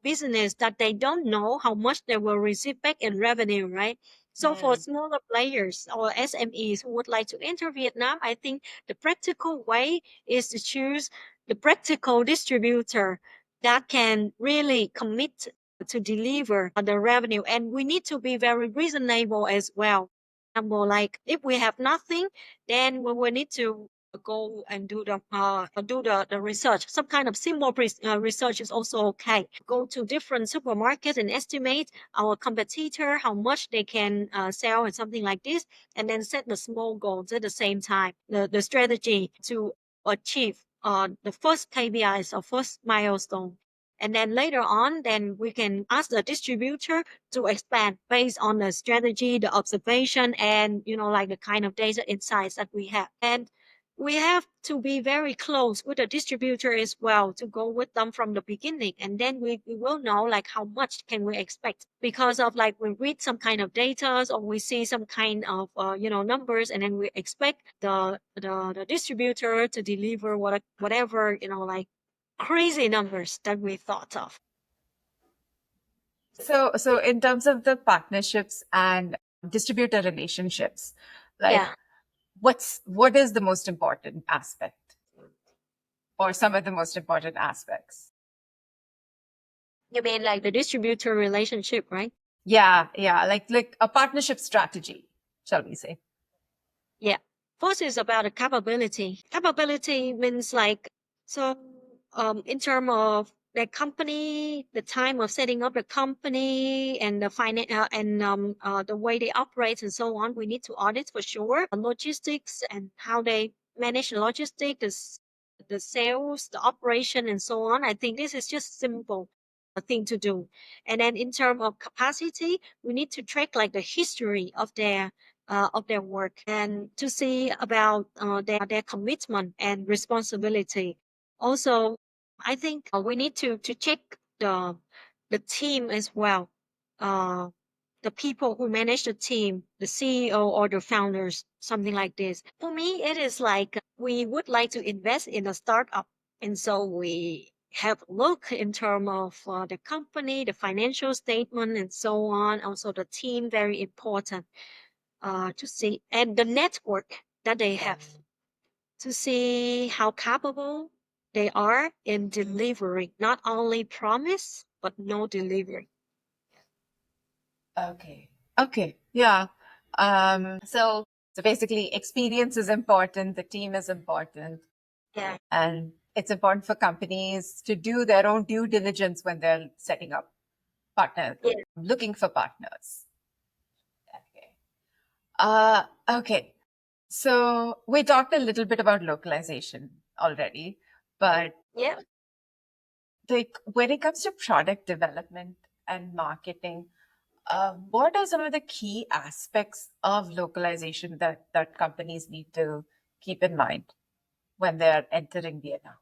business that they don't know how much they will receive back in revenue, right? So for Mm. smaller players or SMEs who would like to enter Vietnam, I think the practical way is to choose the practical distributor that can really commit to deliver the revenue. And we need to be very reasonable as well. Example, like if we have nothing, then we will need to go and do the research. Some kind of simple research is also okay. Go to different supermarkets and estimate our competitor how much they can sell and something like this, and then set the small goals at the same time. The strategy to achieve the first KPIs or first milestone. And then later on, then we can ask the distributor to expand based on the strategy, the observation, and like the kind of data insights that we have. And we have to be very close with the distributor as well to go with them from the beginning. And then we will know like how much can we expect because of like we read some kind of data or we see some kind of numbers and then we expect the distributor to deliver whatever like crazy numbers that we thought of. So in terms of the partnerships and distributor relationships, like Yeah. what is the most important aspect or some of the most important aspects? You mean like the distributor relationship, right? Yeah, like a partnership strategy, shall we say? Yeah. First is about the capability. Capability means like, so in terms of the company, the time of setting up the company and the finance and the way they operate and so on, we need to audit for sure. Logistics and how they manage the logistics, the sales, the operation and so on. I think this is just simple thing to do. And then in terms of capacity, we need to track like the history of their work and to see about their commitment and responsibility. Also, I think we need to check the team as well. Uh, the people who manage the team, the CEO or the founders, something like this. For me, it is like we would like to invest in a startup, and so we have a look in terms of the company, the financial statement, and so on. Also, the team very important to see, and the network that they have to see how capable they are in delivering, not only promise, but no delivery. Okay. Okay. Yeah. So basically experience is important, the team is important, Yeah. and it's important for companies to do their own due diligence when they're setting up partners, Yeah. looking for partners. Okay. Okay. So we talked a little bit about localization already, but Yeah. like when it comes to product development and marketing, what are some of the key aspects of localization that companies need to keep in mind when they're entering Vietnam?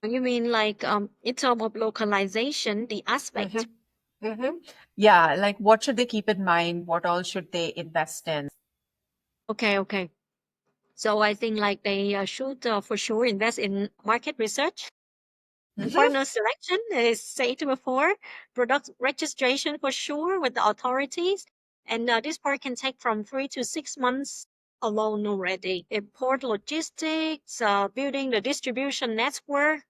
You mean like in terms of localization, the Hmm. aspect? Hmm. Yeah, like what should they keep in mind? What all should they invest in? Okay, okay. So I think like they should for sure invest in market research. Mhm. partner selection is said before, product registration for sure with the authorities. And this part can take from 3 to 6 months alone already. Import logistics, building the distribution network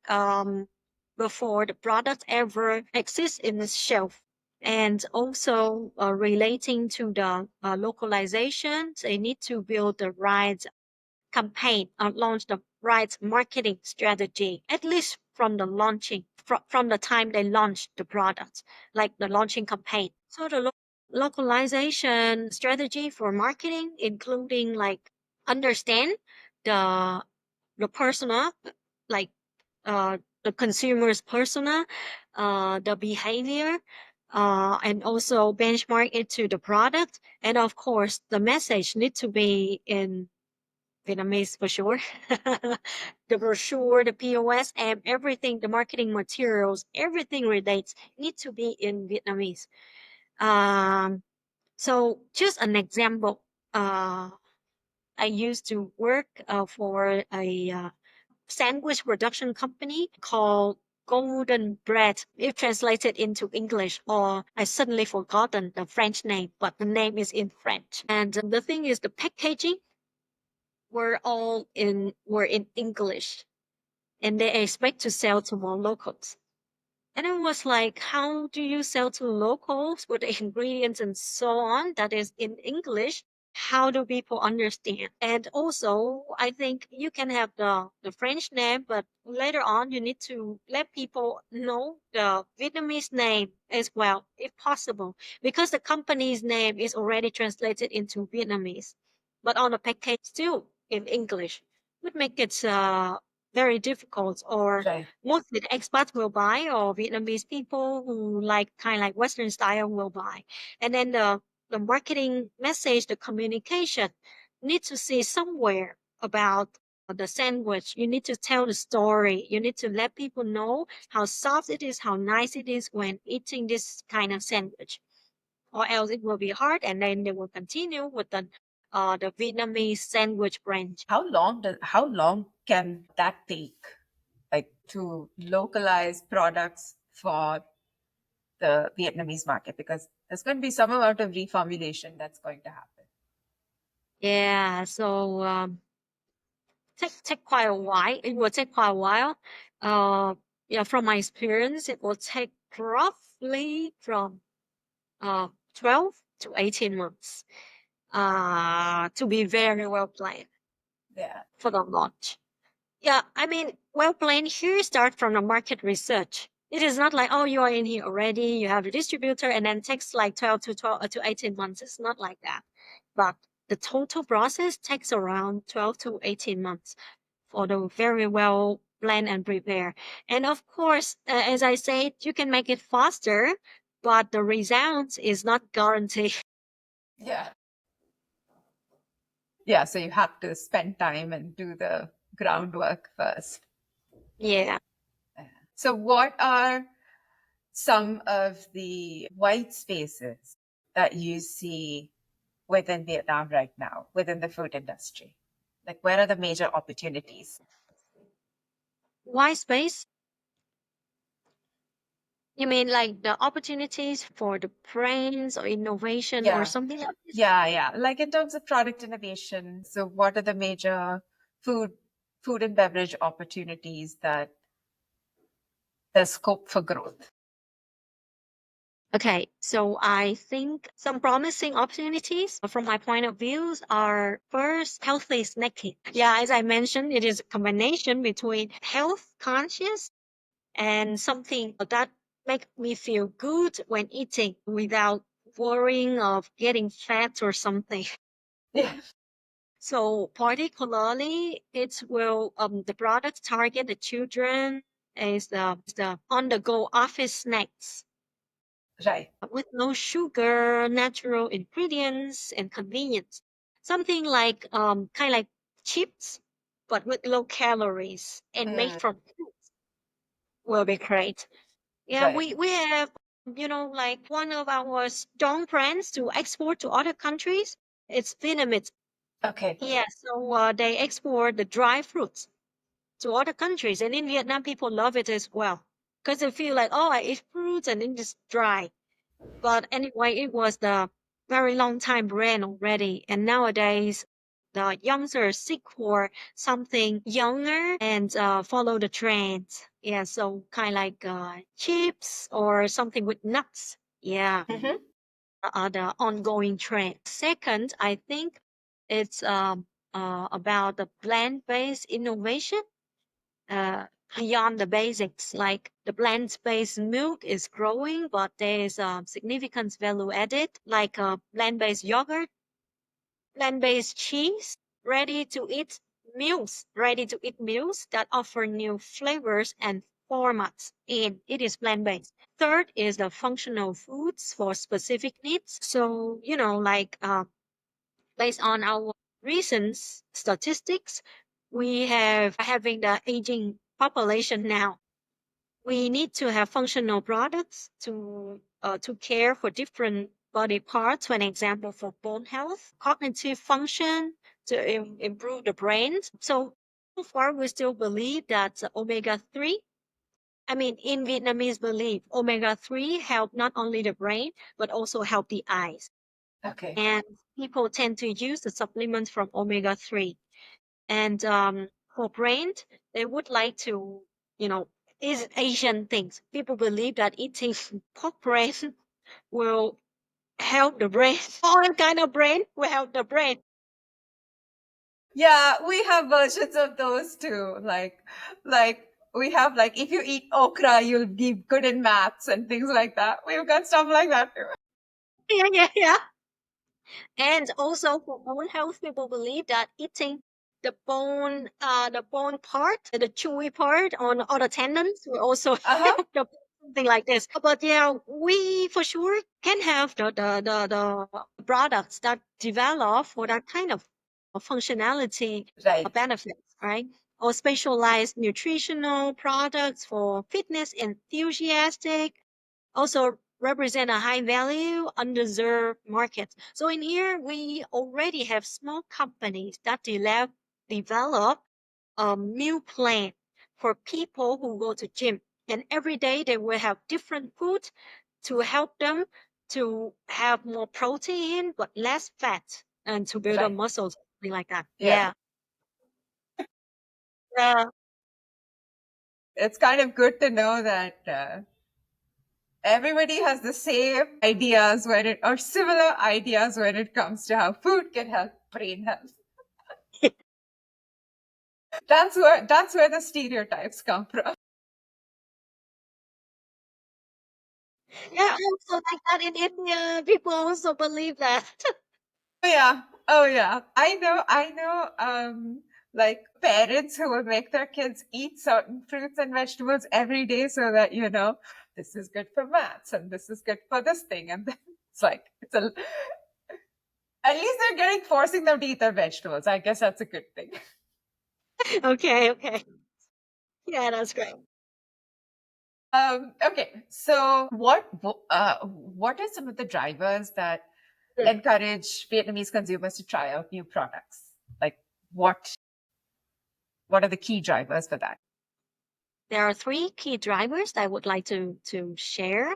before the product ever exists in the shelf. And also relating to the localization, they need to build the right campaign or launch the right marketing strategy, at least from the launching, from the time they launch the product, like the launching campaign. So the localization strategy for marketing, including like understand the the persona, like the consumer's persona, the behavior, and also benchmark it to the product. And of course, the message need to be in Vietnamese for sure. The brochure, the POS, and everything, the marketing materials, everything relates need to be in Vietnamese. Um, so just an example. I used to work for a sandwich production company called Golden Bread. If translated into English, or I suddenly forgotten the French name, but the name is in French. And the thing is, the packaging were in English, and they expect to sell to more locals. And it was like, how do you sell to locals with the ingredients and so on that is in English? How do people understand? And also, I think you can have the French name, but later on, you need to let people know the Vietnamese name as well, if possible, because the company's name is already translated into Vietnamese, but on the package still in English would make it very difficult, or Right. mostly the expats will buy, or Vietnamese people who like kind of like Western style will buy. And then the marketing message, the communication need to see somewhere about the sandwich. You need to tell the story. You need to let people know how soft it is, how nice it is when eating this kind of sandwich. Or else it will be hard, and then they will continue with the Vietnamese sandwich branch. How long can that take? Like to localize products for the Vietnamese market, because there's going to be some amount of reformulation that's going to happen. Yeah, so take quite a while. It will take quite a while. Uh, yeah, from my experience, it will take roughly from 12 to 18 months to be very well planned Yeah. for the launch. Yeah, I mean, well planned here start from the market research. It is not like, oh, you are in here already, you have the distributor, and then takes like 12 to 18 months. It's not like that. But the total process takes around 12 to 18 months for the very well planned and prepared. And of course, as I said, you can make it faster, but the result is not guaranteed. Yeah. Yeah. So you have to spend time and do the groundwork first. Yeah. Yeah. So, what are some of the white spaces that you see within Vietnam right now, within the food industry? Like, where are the major opportunities? Why space? You mean like the opportunities for the brains or innovation or Yeah. something like this? Yeah. Like in terms of product innovation. So, what are the major food, food and beverage opportunities that there's scope for growth? Okay, so I think some promising opportunities from my point of views are first healthy snacking. Yeah, as I mentioned, it is a combination between health conscious and something that make me feel good when eating without worrying of getting fat or something. Yeah. So particularly, it will the product target the children is the on the go office snacks Right. with no sugar, natural ingredients, and convenience. Something like kind of like chips, but with low calories and made Mm, from fruits will be great. Yeah, right. we have like one of our strong brands to export to other countries. It's Vietnamese. Okay. Yeah, so they export the dry fruits. to other countries. And in Vietnam, people love it as well because they feel like, oh, I eat fruits and then just dry. But anyway, it was the very long time brand already. And nowadays, the youngsters seek for something younger and follow the trends. Yeah, so kind of like chips or something with nuts. Yeah, Mhm. are the ongoing trend. Second, I think it's about the plant-based innovation beyond the basics. Like the plant-based milk is growing, but there's significant value added, like plant-based yogurt, plant-based cheese, ready-to-eat meals that offer new flavors and formats, and it is plant-based. Third is the functional foods for specific needs. So, like based on our recent statistics, we have having the aging population now. We need to have functional products to care for different body parts. For an example, for bone health, cognitive function, to improve the brain. So far, we still believe that omega 3. I mean, in Vietnamese belief, omega 3 help not only the brain but also help the eyes. Okay. And people tend to use the supplements from omega 3. And for brain, they would like to, you know, is Asian things. People believe that eating pork brain will help the brain. All kind of brain will help the brain. Yeah, we have versions of those too. Like we have like if you eat okra, you'll be good in maths and things like that. We've got stuff like that too. Yeah, yeah, yeah. And also for bone health, people believe that eating the bone part, the chewy part on all the tendons will also Uh huh. help the something like this. But yeah, we for sure can have the products that develop for that kind of functionality Right. benefits, right? Or specialized nutritional products for fitness enthusiastic also represent a high value, underserved market. So in here, we already have small companies that develop a meal plan for people who go to gym. And every day they will have different food to help them to have more protein but less fat and to build up Right. muscles, something like that. Yeah. Yeah. Yeah. It's kind of good to know that everybody has the same ideas when it or similar ideas when it comes to how food can help brain health. That's where the stereotypes come from. Yeah, also like that in India, people also believe that. Oh yeah. Oh yeah. I know like parents who will make their kids eat certain fruits and vegetables every day so that this is good for maths and this is good for this thing and then it's like it's a at least they're getting forcing them to eat their vegetables. I guess that's a good thing. Okay, okay. Yeah, that's great. Okay, so what are some of the drivers that Mm. encourage Vietnamese consumers to try out new products? Like what are the key drivers for that? There are three key drivers that I would like to share.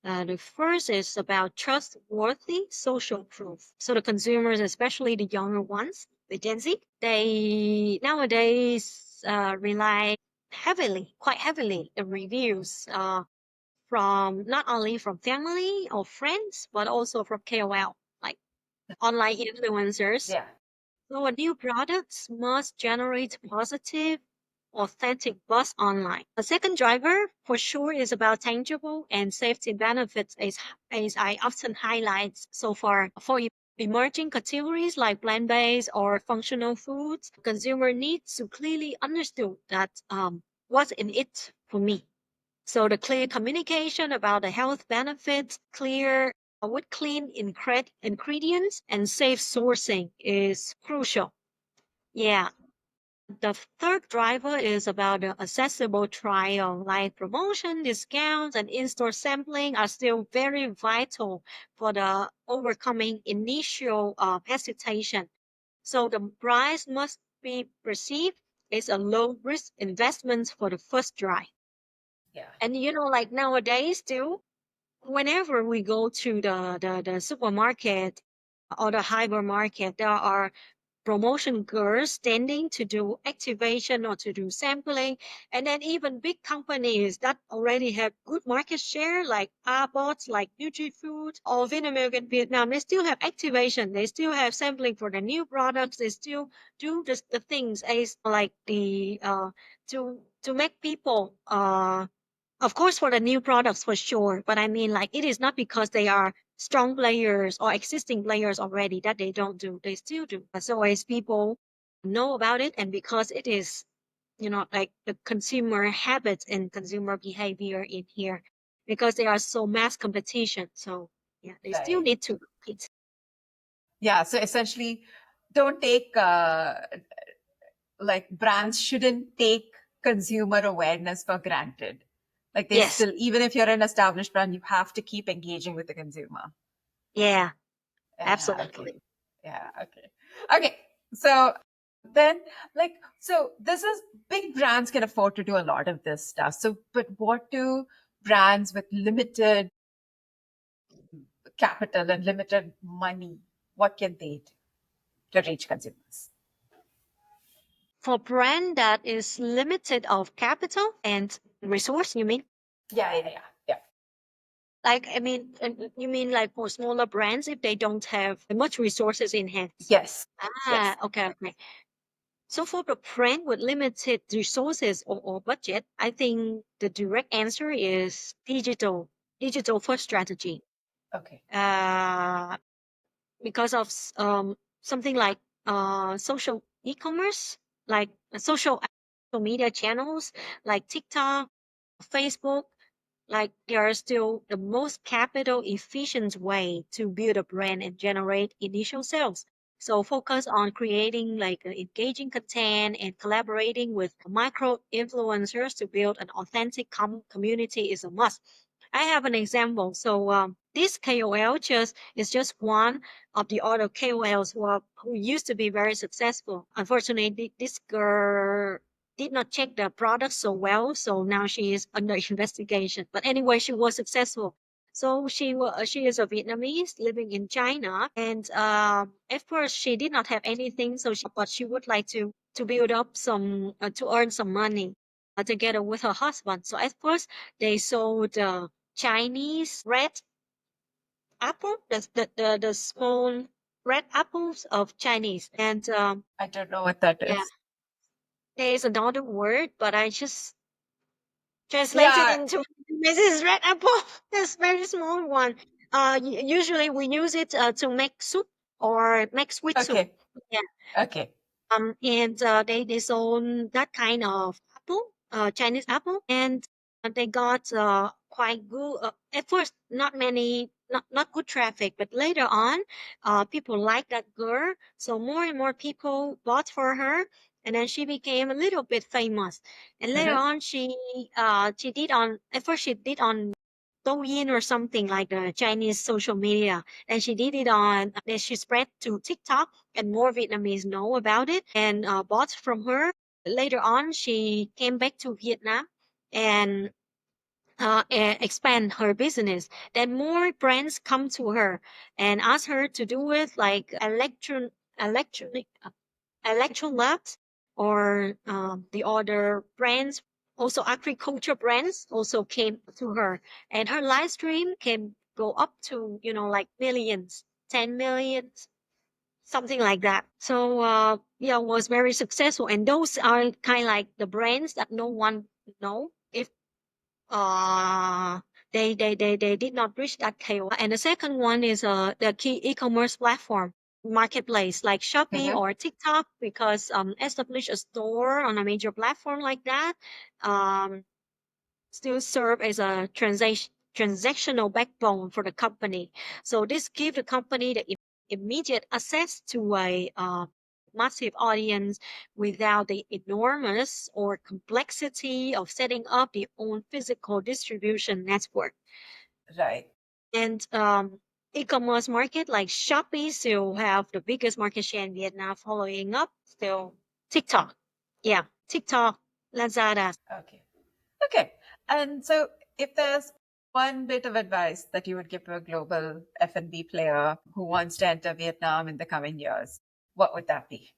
The first is about trustworthy social proof. So the consumers, especially the younger ones, the Gen Z, they nowadays rely quite heavily, the reviews from not only from family or friends, but also from KOL, like online influencers. Yeah, So a new products must generate positive, authentic buzz online. The second driver for sure is about tangible and safety benefits as I often highlight so far. For emerging categories like plant-based or functional foods, consumer needs to clearly understand that what's in it for me. So the clear communication about the health benefits, clear with clean ingredients and safe sourcing is crucial. Yeah. The third driver is about the accessible trial, like promotion, discounts, and in-store sampling are still very vital for the overcoming initial hesitation. So the price must be perceived It's a low risk investment for the first try. Yeah. And like nowadays, still, whenever we go to the supermarket or the hypermarket, there are promotion girls standing to do activation or to do sampling. And then even big companies that already have good market share, like Abbott, like NutriFood, or Vinamilk in Vietnam, they still have activation. They still have sampling for the new products. They still do the things as like the to make people of course, for the new products, for sure. But I mean, like, it is not because they are strong players or existing players already that they don't do. They still do. As always, people know about it. And because it is, like the consumer habits and consumer behavior in here, because they are so mass competition. So, yeah, they still Right. need to compete. Yeah. So essentially, don't take like brands shouldn't take consumer awareness for granted. Like they Yes. still, even if you're an established brand, you have to keep engaging with the consumer. Yeah, Yeah. Okay. absolutely. Yeah. Okay. Okay. So then, like, so this is big brands can afford to do a lot of this stuff. So, but what do brands with limited capital and limited money, what can they do to reach consumers? For brand that is limited of capital and resource, you mean? Yeah. Yeah. Yeah. Yeah. Like, I mean, you mean like for smaller brands if they don't have much resources in hands? Yes. Yes. Okay, okay. So for the brand with limited resources or budget, I think the direct answer is digital first strategy. Okay. Uh, because of something like social e-commerce, like social media channels like TikTok, Facebook, like they are still the most capital efficient way to build a brand and generate initial sales. So focus on creating like engaging content and collaborating with micro influencers to build an authentic community is a must. I have an example. So this KOL just is just one of the other KOLs who used to be very successful. Unfortunately, this girl did not check the product so well, so now she is under investigation. But anyway, she was successful. So she is a Vietnamese living in China, and at first she did not have anything, but she would like to build up some to earn some money together with her husband. So at first they sold Chinese red apple, the small red apples of Chinese, and I don't know what that yeah, is. there is another word, but I just translated Yeah. into Mrs. Red Apple. This very small one. Usually we use it to make soup or make sweet soup. Okay. Yeah. Okay. And they sold that kind of apple, Chinese apple, and they got quite good. At first, not good traffic, but later on, people liked that girl, so more and more people bought for her, and then she became a little bit famous. And later Mhm. on, she did on at first she did on Douyin or something like the Chinese social media. And she did it on, then she spread to TikTok and more Vietnamese know about it and bought from her. Later on, she came back to Vietnam and expand her business. Then more brands come to her and ask her to do with like electronic Electrolux or the other brands, also agriculture brands also came to her. And her live stream can go up to, like millions, 10 millions, something like that. So, yeah, was very successful. And those are kind of like the brands that no one know if uh, they did not reach that KOL. And the second one is the key e-commerce platform marketplace like Shopee Mhm. or TikTok because establish a store on a major platform like that um, still serve as a transactional backbone for the company. So this gives the company the immediate access to a massive audience without the enormous or complexity of setting up the own physical distribution network. Right. And e-commerce market like Shopee still have the biggest market share in Vietnam, following up still TikTok. Yeah, TikTok, Lazada. Okay. Okay. And so if there's one bit of advice that you would give to a global F&B player who wants to enter Vietnam in the coming years, what would that be?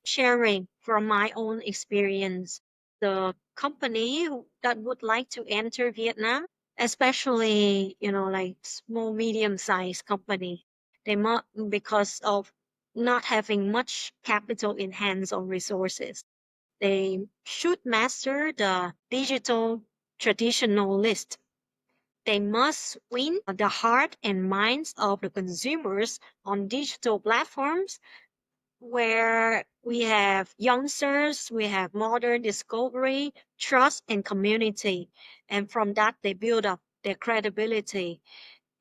Sharing from my own experience, the company that would like to enter Vietnam, especially, like small, medium-sized company, they must, because of not having much capital in hands or resources, they should master the digital traditional list. They must win the heart and minds of the consumers on digital platforms where we have youngsters, we have modern discovery, trust, and community. And from that, they build up their credibility.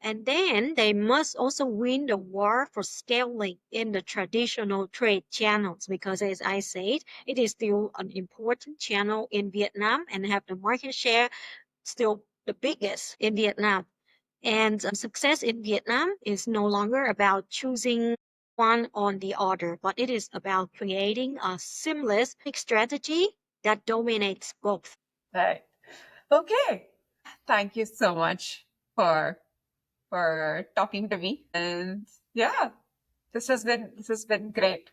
And then they must also win the war for scaling in the traditional trade channels because, as I said, it is still an important channel in Vietnam and have the market share still the biggest in Vietnam. And success in Vietnam is no longer about choosing one on the other, but it is about creating a seamless strategy that dominates both. Right. Okay. Thank you so much for talking to me. And yeah, this has been great.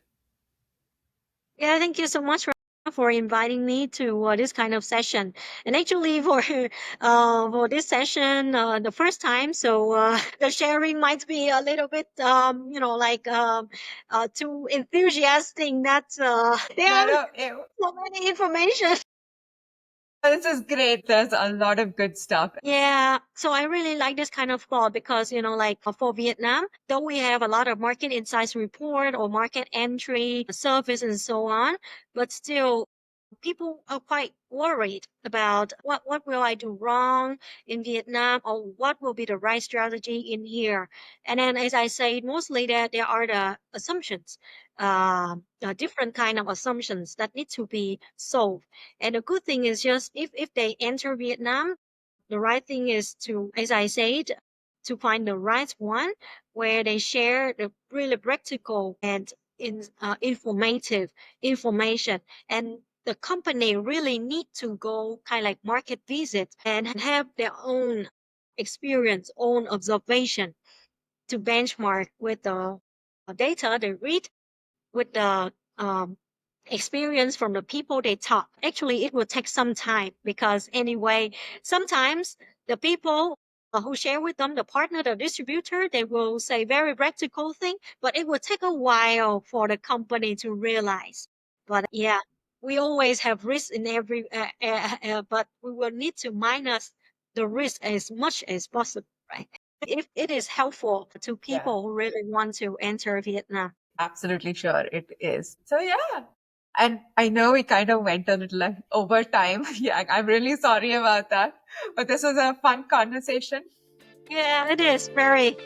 Yeah, thank you so much for inviting me to this kind of session. And actually, for this session, the first time, so the sharing might be a little bit, too enthusiastic. That there No, are no, so many information. this is great. There's a lot of good stuff. Yeah, so I really like this kind of thought because, for Vietnam, though we have a lot of market insights report or market entry service and so on, but still people are quite worried about what will I do wrong in Vietnam or what will be the right strategy in here. And then, as I said, mostly that there are the assumptions, different kind of assumptions that need to be solved. And the good thing is just if they enter Vietnam, the right thing is to, as I said, to find the right one where they share the really practical and informative information. And the company really need to go kind of like market visit and have their own experience, own observation to benchmark with the data they read with the experience from the people they talk. Actually, it will take some time because anyway, sometimes the people who share with them, the partner, the distributor, they will say very practical thing, but it will take a while for the company to realize. But yeah, we always have risk in every, but we will need to minus the risk as much as possible, right? If it is helpful to Yeah, people who really want to enter Vietnam. absolutely sure it is. So yeah. And I know we kind of went a little over time. Yeah, I'm really sorry about that. But this was a fun conversation. Yeah, it is very.